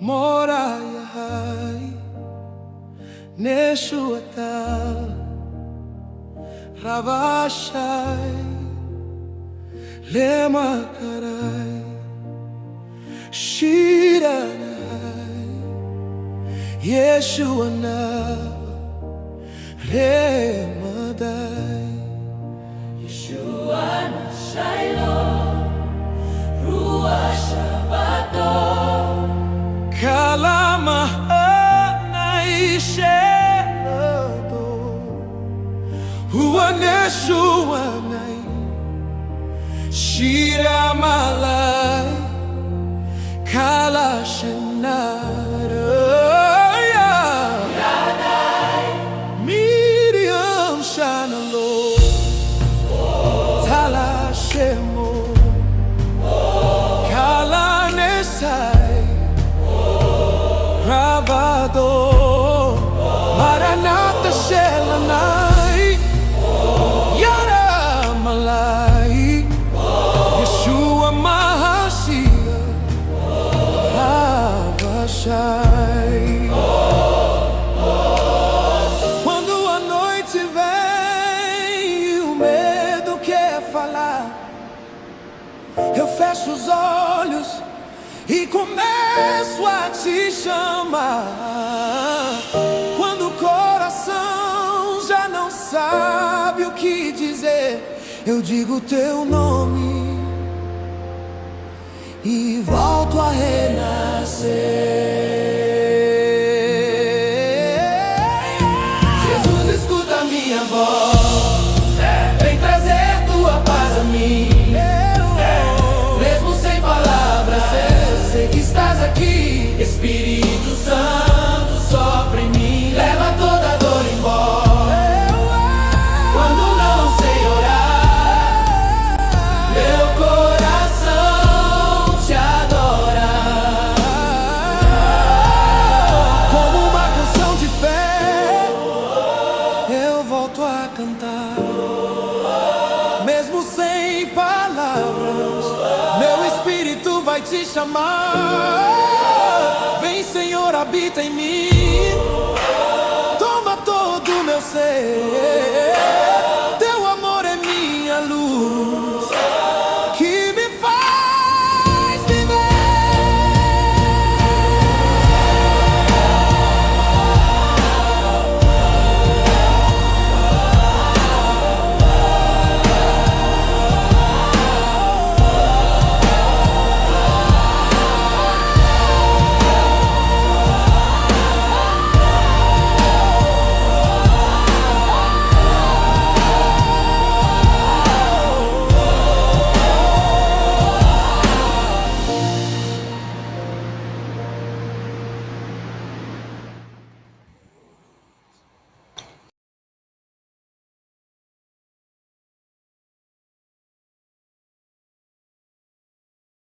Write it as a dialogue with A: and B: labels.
A: Mora, yahai, neshuata, ravashai, lema karai, shiranai, Yeshua na remadai,
B: Yeshua na shailo, ruach shavado,
A: kalama anaishelado, huaneshuwa nai, shira malai, kala shanara, Miriam shanalo, tala shemo, kala nesai, Ravado, Maranatha Shelanai, Yara Malai, Yeshua Mahashia, Ravashai. Quando a noite vem e o medo quer falar, eu fecho os olhos e começo a te chamar. Quando o coração já não sabe o que dizer, eu digo teu nome e volto a renascer. Jesus, escuta minha voz, vem trazer tua paz a mim. Mesmo sem palavras, sei que estás aqui. Espírito Santo, sopra em mim, leva toda dor embora. Quando não sei orar, meu coração te adora. Como uma canção de fé, eu volto a cantar. Mesmo sem palavras, meu espírito vai te chamar. Vem, Senhor, habita em mim, toma todo o meu ser.